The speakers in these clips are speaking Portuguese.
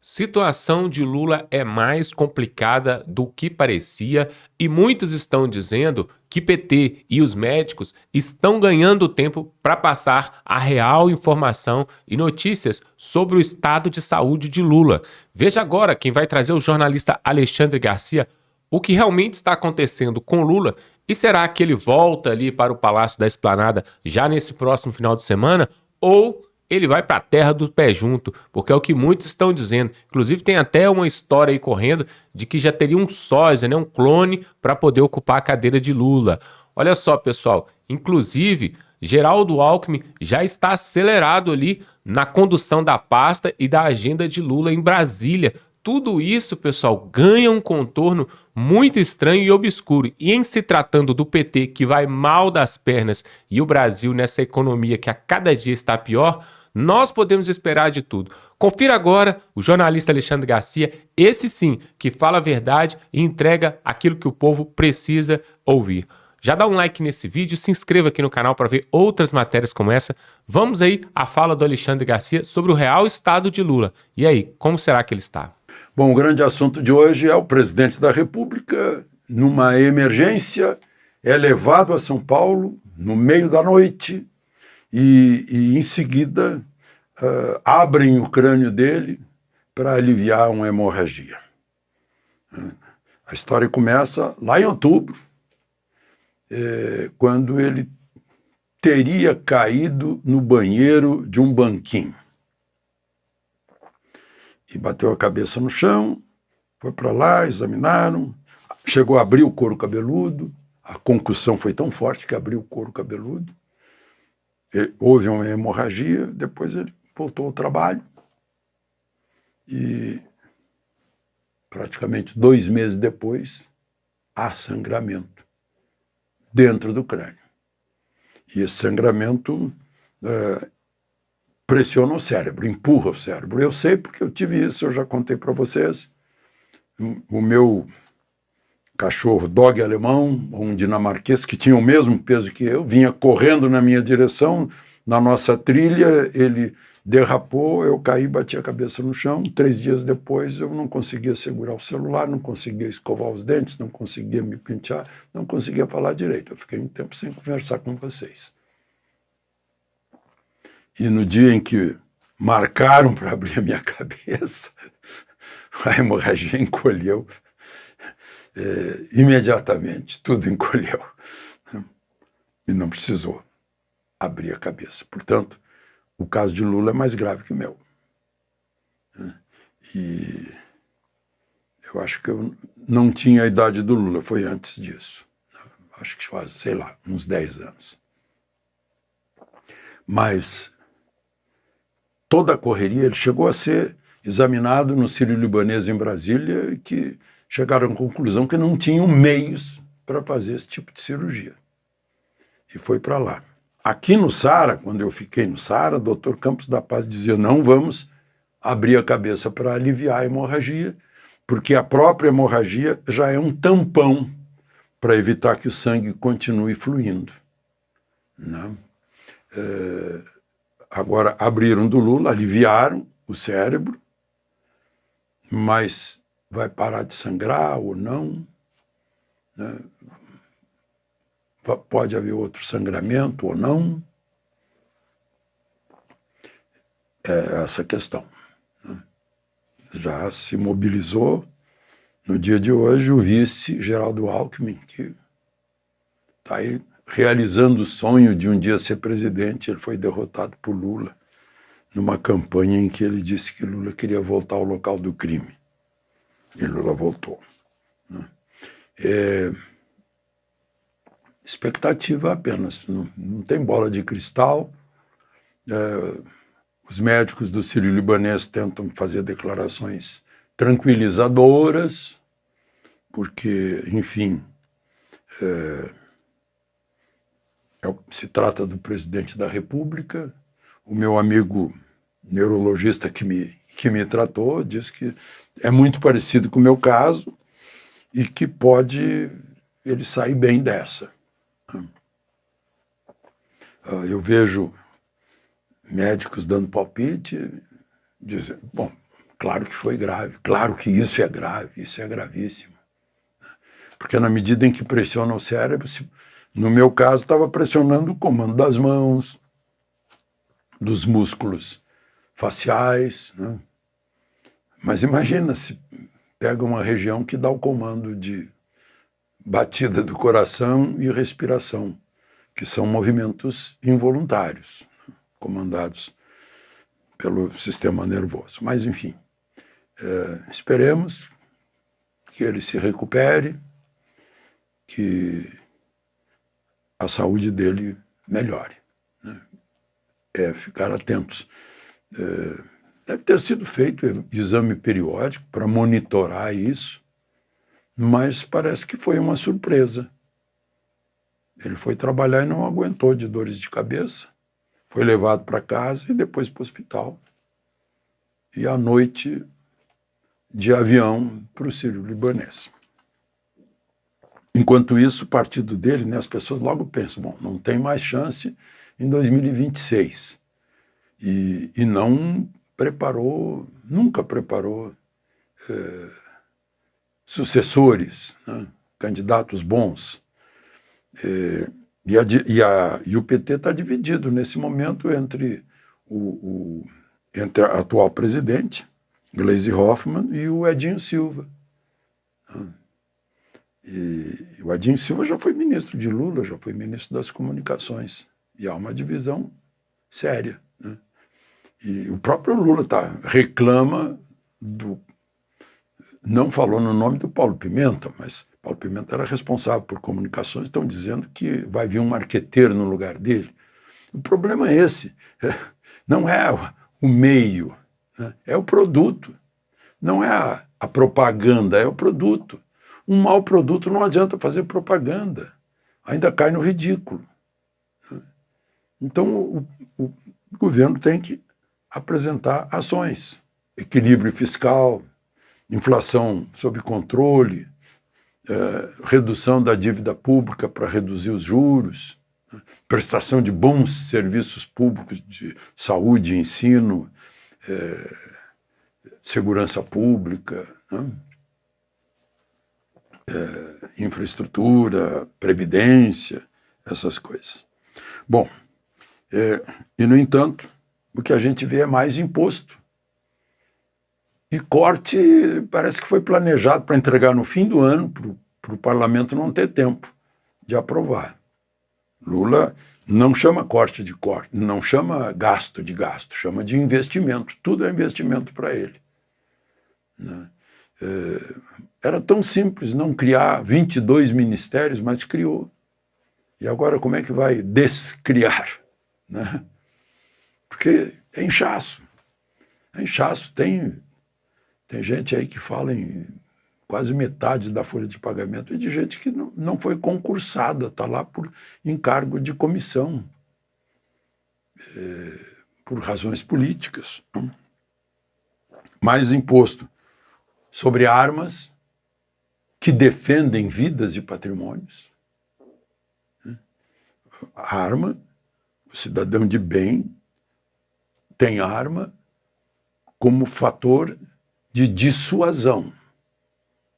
Situação de Lula é mais complicada do que parecia e muitos estão dizendo que PT e os médicos estão ganhando tempo para passar a real informação e notícias sobre o estado de saúde de Lula. Veja agora quem vai trazer o jornalista Alexandre Garcia o que realmente está acontecendo com Lula e será que ele volta ali para o Palácio da Esplanada já nesse próximo final de semana ou ele vai para a terra do pé junto, porque é o que muitos estão dizendo. Inclusive tem até uma história aí correndo de que já teria um sósia, né, um clone, para poder ocupar a cadeira de Lula. Olha só, pessoal, inclusive Geraldo Alckmin já está acelerado ali na condução da pasta e da agenda de Lula em Brasília. Tudo isso, pessoal, ganha um contorno muito estranho e obscuro. E em se tratando do PT, que vai mal das pernas, e o Brasil nessa economia que a cada dia está pior, nós podemos esperar de tudo. Confira agora o jornalista Alexandre Garcia, esse sim, que fala a verdade e entrega aquilo que o povo precisa ouvir. Já dá um like nesse vídeo, se inscreva aqui no canal para ver outras matérias como essa. Vamos aí à fala do Alexandre Garcia sobre o real estado de Lula. E aí, como será que ele está? Bom, o grande assunto de hoje é o presidente da República, numa emergência, é levado a São Paulo no meio da noite e em seguida abrem o crânio dele para aliviar uma hemorragia. A história começa lá em outubro, quando ele teria caído no banheiro de um banquinho. E bateu a cabeça no chão, foi para lá, examinaram, chegou a abrir o couro cabeludo, a concussão foi tão forte que abriu o couro cabeludo, houve uma hemorragia, depois ele voltou ao trabalho e praticamente 2 meses depois há sangramento dentro do crânio. E esse sangramento pressiona o cérebro, empurra o cérebro. Eu sei porque eu tive isso, eu já contei para vocês. O meu cachorro dog alemão, um dinamarquês que tinha o mesmo peso que eu, vinha correndo na minha direção, na nossa trilha, ele derrapou, eu caí, bati a cabeça no chão. 3 dias depois eu não conseguia segurar o celular, não conseguia escovar os dentes, não conseguia me pentear, não conseguia falar direito. Eu fiquei um tempo sem conversar com vocês. E no dia em que marcaram para abrir a minha cabeça, a hemorragia encolheu imediatamente, tudo encolheu. E não precisou abrir a cabeça. Portanto, o caso de Lula é mais grave que o meu. E eu acho que eu não tinha a idade do Lula, foi antes disso. Acho que faz, sei lá, uns 10 anos. Mas toda a correria, ele chegou a ser examinado no Sírio-Libanês em Brasília, que chegaram à conclusão que não tinham meios para fazer esse tipo de cirurgia. E foi para lá. Aqui no Sara, quando eu fiquei no Sara, o Dr. Campos da Paz dizia, não vamos abrir a cabeça para aliviar a hemorragia, porque a própria hemorragia já é um tampão para evitar que o sangue continue fluindo. Né? Agora, abriram do Lula, aliviaram o cérebro, mas vai parar de sangrar ou não? Né? Pode haver outro sangramento ou não? É essa a questão. Né? Já se mobilizou, no dia de hoje, o vice Geraldo Alckmin, que está aí realizando o sonho de um dia ser presidente. Ele foi derrotado por Lula numa campanha em que ele disse que Lula queria voltar ao local do crime. E Lula voltou. Né? Expectativa apenas, não tem bola de cristal. Os médicos do Sírio-Libanês tentam fazer declarações tranquilizadoras, porque, enfim, se trata do presidente da República. O meu amigo neurologista que me tratou disse que é muito parecido com o meu caso e que pode ele sair bem dessa. Eu vejo médicos dando palpite, dizendo, bom, Claro que foi grave, claro que isso é grave, isso é gravíssimo. Porque na medida em que pressiona o cérebro, no meu caso estava pressionando o comando das mãos, dos músculos faciais, né? Mas imagina se pega uma região que dá o comando de batida do coração e respiração, que são movimentos involuntários, né? Comandados pelo sistema nervoso. Mas, enfim, esperemos que ele se recupere, que a saúde dele melhore, né? Ficar atentos. Deve ter sido feito exame periódico para monitorar isso, mas parece que foi uma surpresa. Ele foi trabalhar e não aguentou de dores de cabeça, foi levado para casa e depois para o hospital. E à noite, de avião para o Sírio-Libanês. Enquanto isso, o partido dele, né, as pessoas logo pensam, bom, não tem mais chance em 2026. E não preparou, nunca preparou sucessores, né, candidatos bons. E o PT está dividido nesse momento entre entre a atual presidente, Gleisi Hoffmann, e o Edinho Silva. E o Edinho Silva já foi ministro de Lula, já foi ministro das Comunicações. E há uma divisão séria, né? E o próprio Lula reclama não falou no nome do Paulo Pimenta, mas Paulo Pimenta era responsável por comunicações, estão dizendo que vai vir um marqueteiro no lugar dele. O problema é esse, não é o meio, né? É o produto, não é a propaganda, é o produto. Um mau produto não adianta fazer propaganda, ainda cai no ridículo, né? Então o governo tem que apresentar ações, equilíbrio fiscal, inflação sob controle, redução da dívida pública para reduzir os juros, né? Prestação de bons serviços públicos de saúde, ensino, segurança pública, né? Infraestrutura, previdência, essas coisas. Bom, e no entanto, o que a gente vê é mais imposto. E corte parece que foi planejado para entregar no fim do ano, para o parlamento não ter tempo de aprovar. Lula não chama corte de corte, não chama gasto de gasto, chama de investimento. Tudo é investimento para ele, né? Era tão simples não criar 22 ministérios, mas criou. E agora como é que vai descriar, né? Porque é inchaço. É inchaço. Tem gente aí que fala em quase metade da folha de pagamento, e de gente que não foi concursada, está lá por encargo de comissão, por razões políticas. Mais imposto sobre armas que defendem vidas e patrimônios. A arma, o cidadão de bem tem arma como fator de dissuasão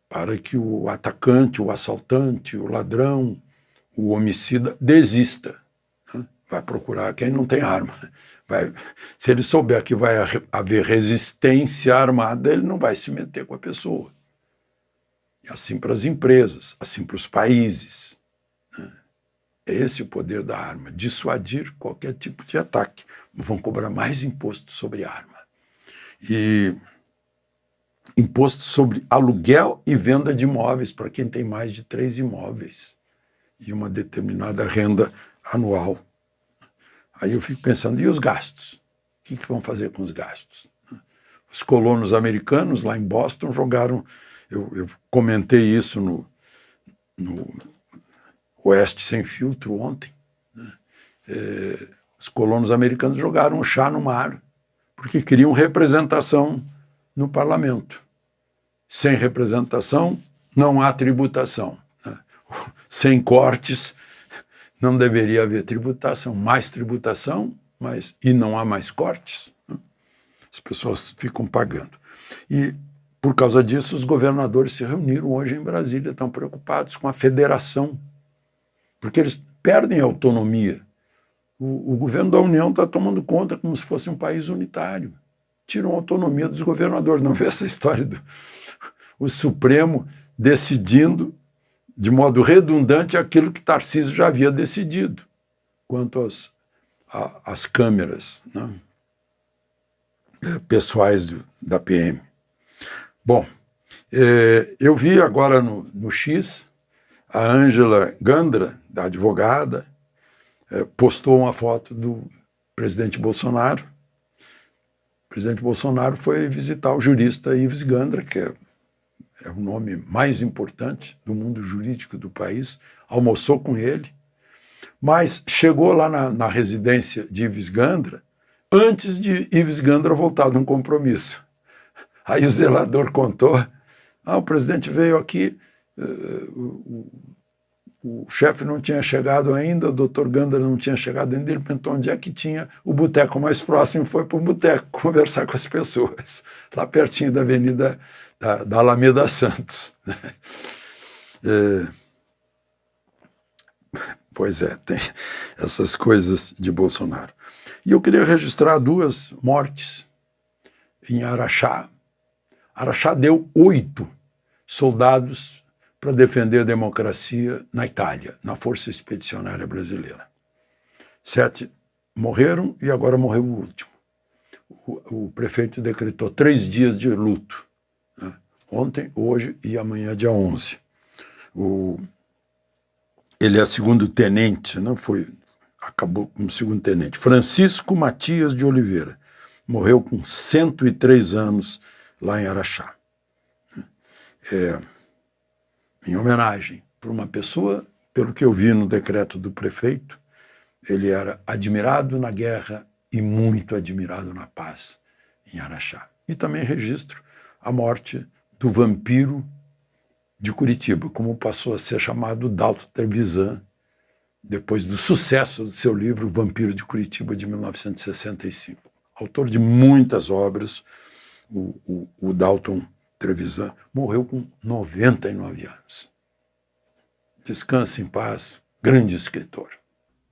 para que o atacante, o assaltante, o ladrão, o homicida desista, né? Vai procurar quem não tem arma. Se ele souber que vai haver resistência armada, ele não vai se meter com a pessoa. E assim para as empresas, assim para os países, né? É esse o poder da arma, dissuadir qualquer tipo de ataque. Vão cobrar mais imposto sobre arma. E imposto sobre aluguel e venda de imóveis para quem tem mais de 3 imóveis e uma determinada renda anual. Aí eu fico pensando, e os gastos? O que vão fazer com os gastos? Os colonos americanos lá em Boston jogaram, eu comentei isso no Oeste Sem Filtro ontem, né? Os colonos americanos jogaram um chá no mar porque queriam representação no parlamento. Sem representação, não há tributação, né? Sem cortes, não deveria haver tributação. Mais tributação, e não há mais cortes, né? As pessoas ficam pagando. E, por causa disso, os governadores se reuniram hoje em Brasília, estão preocupados com a federação, porque eles perdem a autonomia. O governo da União está tomando conta como se fosse um país unitário. Tiram a autonomia dos governadores. Não vê essa história do o Supremo decidindo de modo redundante aquilo que Tarcísio já havia decidido quanto às câmeras, né, pessoais da PM. Bom, eu vi agora no X a Ângela Gandra, da advogada, postou uma foto do presidente Bolsonaro. O presidente Bolsonaro foi visitar o jurista Ives Gandra, que é o nome mais importante do mundo jurídico do país, almoçou com ele, mas chegou lá na residência de Ives Gandra antes de Ives Gandra voltar de um compromisso. Aí o zelador contou, o presidente veio aqui, o chefe não tinha chegado ainda, o doutor Gandra não tinha chegado ainda, ele perguntou onde é que tinha o boteco mais próximo, foi para o boteco conversar com as pessoas, lá pertinho da Avenida da Alameda Santos. Pois é, tem essas coisas de Bolsonaro. E eu queria registrar 2 mortes em Araxá. Araxá deu 8 soldados para defender a democracia na Itália, na Força Expedicionária Brasileira. 7 morreram e agora morreu o último. O prefeito decretou 3 dias de luto, né? Ontem, hoje e amanhã, dia 11. Ele é segundo-tenente, não foi, acabou como segundo-tenente. Francisco Matias de Oliveira morreu com 103 anos lá em Araxá. Em homenagem por uma pessoa, pelo que eu vi no decreto do prefeito, ele era admirado na guerra e muito admirado na paz em Araxá. E também registro a morte do vampiro de Curitiba, como passou a ser chamado Dalton Trevisan, depois do sucesso do seu livro Vampiro de Curitiba, de 1965. Autor de muitas obras, o Dalton Trevisan morreu com 99 anos. Descanse em paz, grande escritor.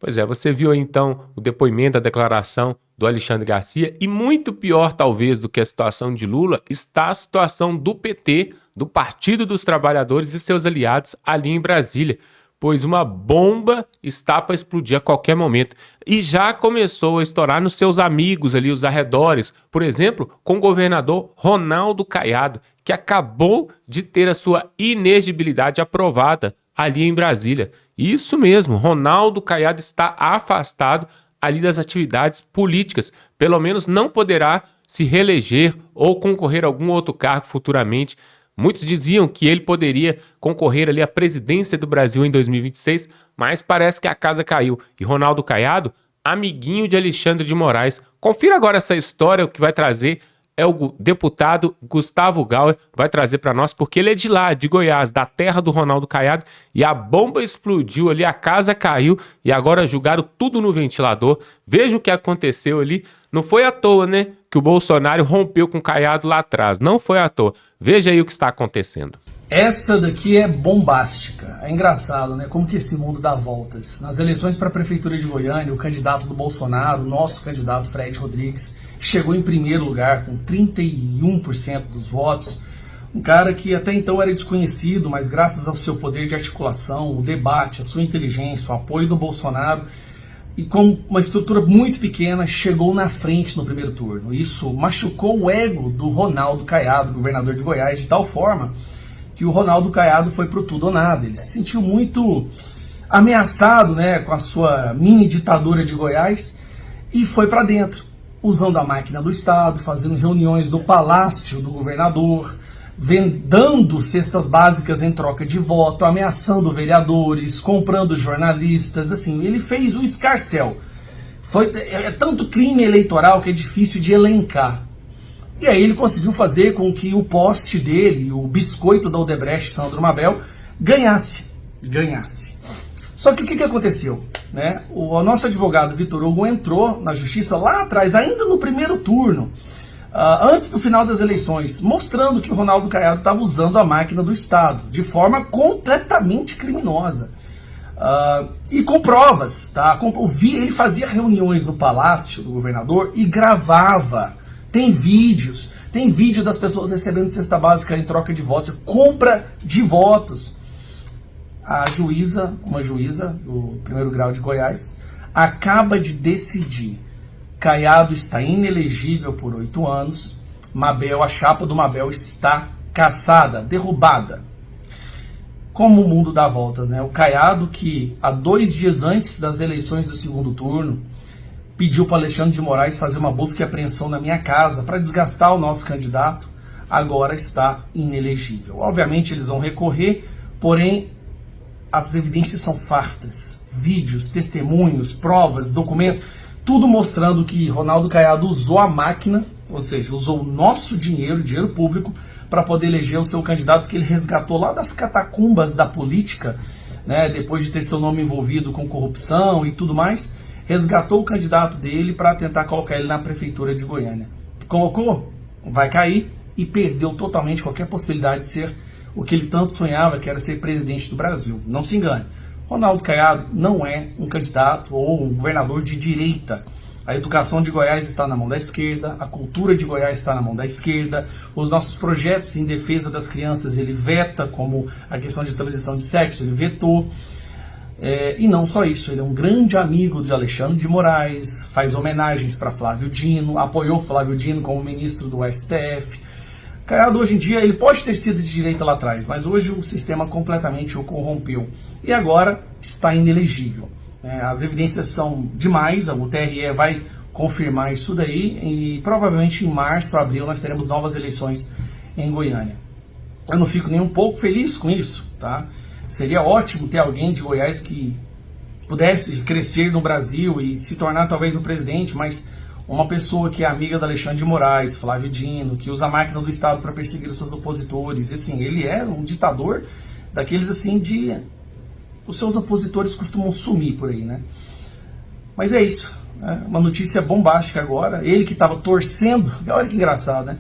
Pois é, você viu aí então o depoimento, a declaração do Alexandre Garcia, e muito pior talvez do que a situação de Lula está a situação do PT, do Partido dos Trabalhadores e seus aliados ali em Brasília, pois uma bomba está para explodir a qualquer momento e já começou a estourar nos seus amigos ali, os arredores, por exemplo, com o governador Ronaldo Caiado, que acabou de ter a sua inegibilidade aprovada ali em Brasília. Isso mesmo, Ronaldo Caiado está afastado ali das atividades políticas, pelo menos não poderá se reeleger ou concorrer a algum outro cargo futuramente. Muitos diziam que ele poderia concorrer ali à presidência do Brasil em 2026, mas parece que a casa caiu. E Ronaldo Caiado, amiguinho de Alexandre de Moraes. Confira agora essa história, o que vai trazer é o deputado Gustavo Gauer, vai trazer para nós, porque ele é de lá, de Goiás, da terra do Ronaldo Caiado, e a bomba explodiu ali, a casa caiu, e agora jogaram tudo no ventilador. Veja o que aconteceu ali. Não foi à toa, né, que o Bolsonaro rompeu com o Caiado lá atrás. Não foi à toa. Veja aí o que está acontecendo. Essa daqui é bombástica. É engraçado, né? Como que esse mundo dá voltas. Nas eleições para a Prefeitura de Goiânia, o candidato do Bolsonaro, nosso candidato Fred Rodrigues, chegou em primeiro lugar com 31% dos votos. Um cara que até então era desconhecido, mas graças ao seu poder de articulação, o debate, a sua inteligência, o apoio do Bolsonaro, e com uma estrutura muito pequena, chegou na frente no primeiro turno. Isso machucou o ego do Ronaldo Caiado, governador de Goiás, de tal forma que o Ronaldo Caiado foi pro tudo ou nada. Ele se sentiu muito ameaçado, né, com a sua mini ditadura de Goiás e foi para dentro, usando a máquina do Estado, fazendo reuniões do palácio do governador, dando cestas básicas em troca de voto, ameaçando vereadores, comprando jornalistas, assim, ele fez o escarcéu. É tanto crime eleitoral que é difícil de elencar. E aí ele conseguiu fazer com que o poste dele, o biscoito da Odebrecht, Sandro Mabel, ganhasse. Só que o que aconteceu? Né? O nosso advogado Vitor Hugo entrou na justiça lá atrás, ainda no primeiro turno, antes do final das eleições, mostrando que o Ronaldo Caiado estava usando a máquina do Estado de forma completamente criminosa. E com provas, tá? Ele fazia reuniões no palácio do governador e gravava. Tem vídeos, tem vídeo das pessoas recebendo cesta básica em troca de votos, compra de votos. Uma juíza do primeiro grau de Goiás, acaba de decidir: Caiado está inelegível por 8 anos, a chapa do Mabel está cassada, derrubada. Como o mundo dá voltas, né? O Caiado, que há 2 dias antes das eleições do segundo turno, pediu para Alexandre de Moraes fazer uma busca e apreensão na minha casa para desgastar o nosso candidato, agora está inelegível. Obviamente eles vão recorrer, porém as evidências são fartas. Vídeos, testemunhos, provas, documentos, tudo mostrando que Ronaldo Caiado usou a máquina, ou seja, usou o nosso dinheiro, dinheiro público, para poder eleger o seu candidato que ele resgatou lá das catacumbas da política, né, depois de ter seu nome envolvido com corrupção e tudo mais, resgatou o candidato dele para tentar colocar ele na prefeitura de Goiânia. Colocou, vai cair, e perdeu totalmente qualquer possibilidade de ser o que ele tanto sonhava, que era ser presidente do Brasil. Não se engane, Ronaldo Caiado não é um candidato ou um governador de direita. A educação de Goiás está na mão da esquerda, a cultura de Goiás está na mão da esquerda, os nossos projetos em defesa das crianças ele veta, como a questão de transição de sexo, ele vetou. E não só isso, ele é um grande amigo de Alexandre de Moraes, faz homenagens para Flávio Dino, apoiou Flávio Dino como ministro do STF. Caiado hoje em dia, ele pode ter sido de direita lá atrás, mas hoje o sistema completamente o corrompeu. E agora está inelegível. As evidências são demais, o TRE vai confirmar isso daí e provavelmente em março, abril, nós teremos novas eleições em Goiânia. Eu não fico nem um pouco feliz com isso, tá? Seria ótimo ter alguém de Goiás que pudesse crescer no Brasil e se tornar talvez um presidente, mas uma pessoa que é amiga da Alexandre de Moraes, Flávio Dino, que usa a máquina do Estado para perseguir os seus opositores, e assim, ele é um ditador daqueles assim de... Os seus opositores costumam sumir por aí, né? Mas é isso, né? Uma notícia bombástica agora, ele que estava torcendo, olha que engraçado, né?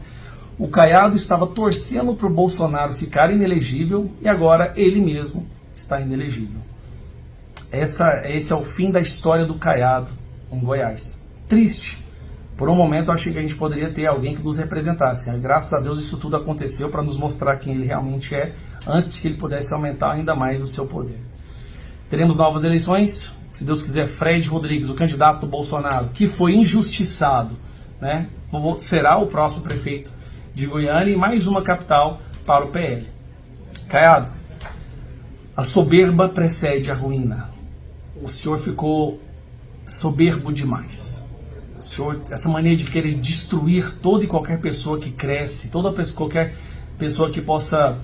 O Caiado estava torcendo para o Bolsonaro ficar inelegível e agora ele mesmo está inelegível. Esse é o fim da história do Caiado em Goiás. Triste. Por um momento eu achei que a gente poderia ter alguém que nos representasse. Graças a Deus isso tudo aconteceu para nos mostrar quem ele realmente é, antes que ele pudesse aumentar ainda mais o seu poder. Teremos novas eleições. Se Deus quiser, Fred Rodrigues, o candidato do Bolsonaro, que foi injustiçado, né, será o próximo prefeito de Goiânia e mais uma capital para o PL. Caiado, a soberba precede a ruína. O senhor ficou soberbo demais. O senhor, essa mania de querer destruir toda e qualquer pessoa que cresce, qualquer pessoa que possa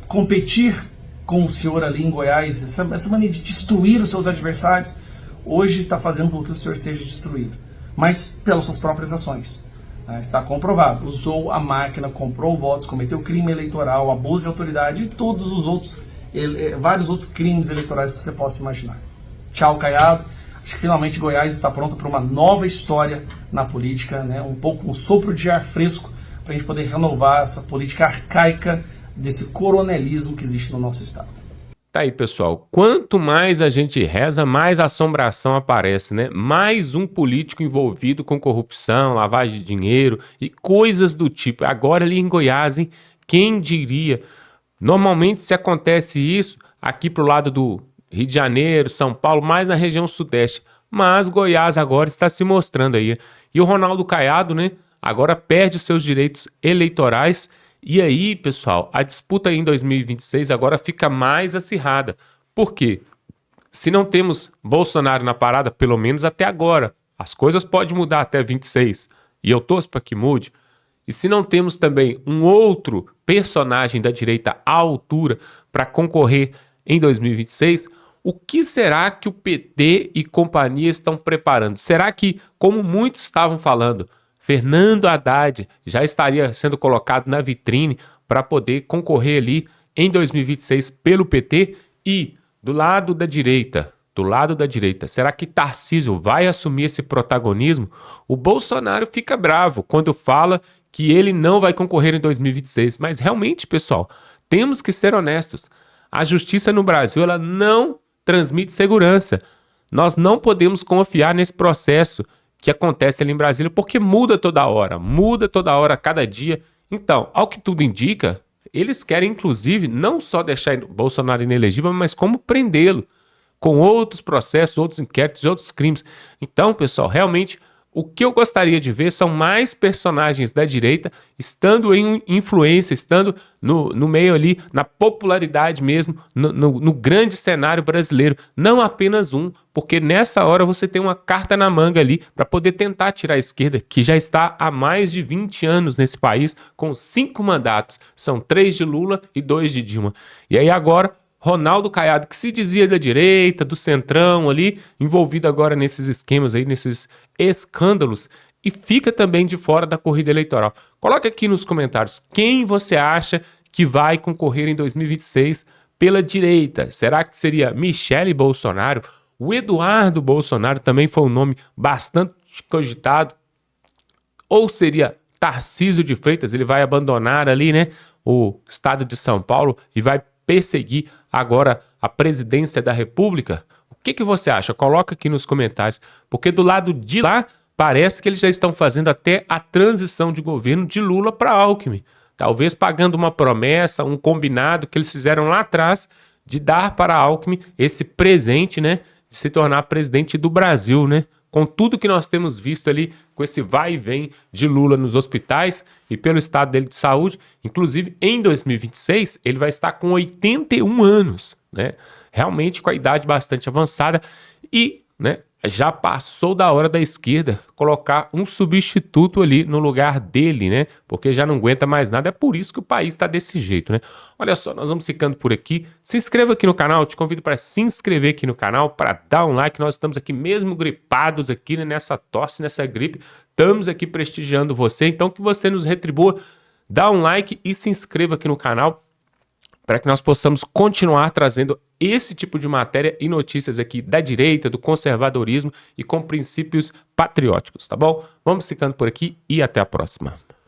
competir com o senhor ali em Goiás, essa mania de destruir os seus adversários, hoje está fazendo com que o senhor seja destruído. Mas pelas suas próprias ações. Está comprovado. Usou a máquina, comprou votos, cometeu crime eleitoral, abuso de autoridade e todos os outros, vários outros crimes eleitorais que você possa imaginar. Tchau, Caiado. Acho que finalmente Goiás está pronto para uma nova história na política, né? Um sopro de ar fresco para a gente poder renovar essa política arcaica desse coronelismo que existe no nosso estado. Tá aí, pessoal. Quanto mais a gente reza, mais assombração aparece, né? Mais um político envolvido com corrupção, lavagem de dinheiro e coisas do tipo. Agora ali em Goiás, hein? Quem diria? Normalmente se acontece isso aqui pro lado do Rio de Janeiro, São Paulo, mais na região sudeste. Mas Goiás agora está se mostrando aí. E o Ronaldo Caiado, né? Agora perde os seus direitos eleitorais. E aí, pessoal, a disputa aí em 2026 agora fica mais acirrada. Por quê? Se não temos Bolsonaro na parada, pelo menos até agora, as coisas podem mudar até 26, e eu torço para que mude. E se não temos também um outro personagem da direita à altura para concorrer em 2026, o que será que o PT e companhia estão preparando? Será que, como muitos estavam falando, Fernando Haddad já estaria sendo colocado na vitrine para poder concorrer ali em 2026 pelo PT? E do lado da direita, do lado da direita, será que Tarcísio vai assumir esse protagonismo? O Bolsonaro fica bravo quando fala que ele não vai concorrer em 2026. Mas realmente, pessoal, temos que ser honestos. A justiça no Brasil, ela não transmite segurança. Nós não podemos confiar nesse processo que acontece ali em Brasília, porque muda toda hora, cada dia. Então, ao que tudo indica, eles querem, inclusive, não só deixar Bolsonaro inelegível, mas como prendê-lo com outros processos, outros inquéritos e outros crimes. Então, pessoal, realmente, o que eu gostaria de ver são mais personagens da direita estando em influência, estando no meio ali, na popularidade mesmo, no grande cenário brasileiro. Não apenas um, porque nessa hora você tem uma carta na manga ali para poder tentar tirar a esquerda, que já está há mais de 20 anos nesse país, com 5 mandatos. São 3 de Lula e 2 de Dilma. E aí agora, Ronaldo Caiado, que se dizia da direita, do centrão ali, envolvido agora nesses esquemas aí, nesses escândalos, e fica também de fora da corrida eleitoral. Coloca aqui nos comentários quem você acha que vai concorrer em 2026 pela direita. Será que seria Michele Bolsonaro? O Eduardo Bolsonaro também foi um nome bastante cogitado. Ou seria Tarcísio de Freitas? Ele vai abandonar ali, né, o estado de São Paulo e vai perseguir agora a presidência da República? O que você acha? Coloca aqui nos comentários, porque do lado de lá parece que eles já estão fazendo até a transição de governo de Lula para Alckmin, talvez pagando uma promessa, um combinado que eles fizeram lá atrás de dar para Alckmin esse presente, né, de se tornar presidente do Brasil, né? Com tudo que nós temos visto ali, com esse vai e vem de Lula nos hospitais e pelo estado dele de saúde, inclusive em 2026 ele vai estar com 81 anos, né? Realmente com a idade bastante avançada e, né, já passou da hora da esquerda colocar um substituto ali no lugar dele, né? Porque já não aguenta mais nada, é por isso que o país está desse jeito, né? Olha só, nós vamos ficando por aqui. Se inscreva aqui no canal, eu te convido para se inscrever aqui no canal, para dar um like. Nós estamos aqui mesmo gripados aqui, né, nessa tosse, nessa gripe. Estamos aqui prestigiando você, então que você nos retribua. Dá um like e se inscreva aqui no canal, para que nós possamos continuar trazendo esse tipo de matéria e notícias aqui da direita, do conservadorismo e com princípios patrióticos, tá bom? Vamos ficando por aqui e até a próxima.